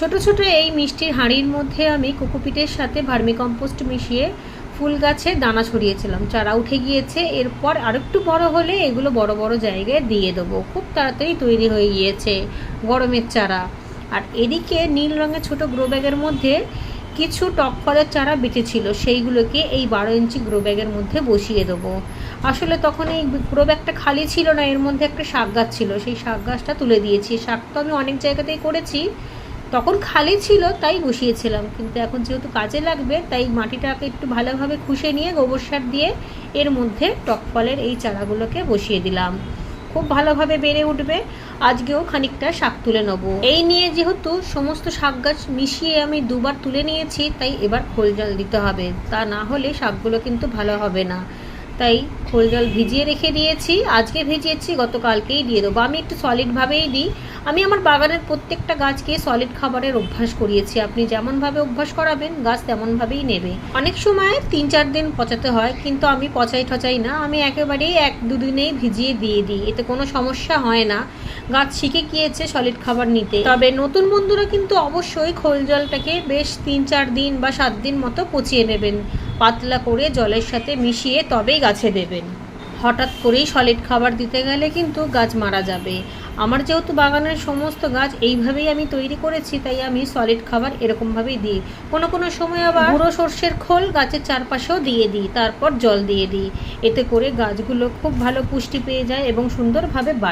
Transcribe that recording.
ছোট ছোট এই মিষ্টির হাঁড়ির মধ্যে আমি কোকোপিটের সাথে ভার্মিকম্পোস্ট মিশিয়ে ফুল গাছের দানা ছড়িয়েছিলাম। চারা উঠে গিয়েছে। এরপর আরেকটু বড় হলে এগুলো বড় বড় জায়গায় দিয়ে দেবো। খুব তাড়াতাড়ি তৈরি হয়ে গিয়েছে গরমের চারা। আর এদিকে নীল রঙের ছোট গ্রো ব্যাগের মধ্যে কিছু টক ফলের চারা বেঁচেছিল, সেইগুলোকে এই 12 ইঞ্চি গ্রো ব্যাগের মধ্যে বসিয়ে দেবো। আসলে তখন এই গ্রো ব্যাগটা খালি ছিল না, এর মধ্যে একটা শাক গাছ ছিল, সেই শাক গাছটা তুলে দিয়েছি। শাক তো আমি অনেক জায়গাতেই করেছি, তখন খালি ছিল তাই বসিয়েছিলাম, কিন্তু এখন যেহেতু কাজে লাগবে তাই মাটিটাকে একটু ভালোভাবে খুশে নিয়ে গোবর সার দিয়ে এর মধ্যে টক ফলের এই চারাগুলোকে বসিয়ে দিলাম। খুব ভালোভাবে বেড়ে উঠবে। আজকেও খানিকটা শাক তুলে নেব। এই নিয়ে যেহেতু সমস্ত শাক গাছ মিশিয়ে আমি দুবার তুলে নিয়েছি, তাই এবার খোল জল দিতে হবে, তা না হলে শাকগুলো কিন্তু ভালো হবে না। তাই খোল জল ভিজিয়ে রেখে দিয়েছি। আজকে ভিজিয়েছি, গতকালকেই দিয়ে দেবো। আমি একটু সলিডভাবেই দিই। আমি আমার বাগানের প্রত্যেকটা গাছকে সলিড খাবারের অভ্যাস করিয়েছি। আপনি যেমনভাবে অভ্যাস করাবেন গাছ তেমনভাবেই নেবে। অনেক সময় 3-4 দিন পচাতে হয়, কিন্তু আমি পচাই ঠচাই না, আমি একেবারেই 1-2 দিনেই ভিজিয়ে দিয়ে দিই। এতে কোনো সমস্যা হয় না, গাছ শিখে গিয়েছে সলিড খাবার নিতে। তবে নতুন বন্ধুরা কিন্তু অবশ্যই খোল জলটাকে বেশ 3-4 দিন বা 7 দিন মতো পচিয়ে নেবেন, পাতলা করে জলের সাথে মিশিয়ে তবেই গাছে দেবেন। হঠাৎ করেই সলিড খাবার দিতে গেলে কিন্তু গাছ মারা যাবে। আমার যেহেতু বাগানের সমস্ত গাছ এইভাবেই আমি তৈরি করেছি, তাই আমি সলিড খাবার এরকমভাবেই দিই। কোনো কোনো সময় আবার গুঁড়ো সর্ষের খোল গাছের চারপাশেও দিয়ে দিই, তারপর জল দিয়ে দিই। এতে করে গাছগুলো খুব ভালো পুষ্টি পেয়ে যায় এবং সুন্দরভাবে বাড়ে।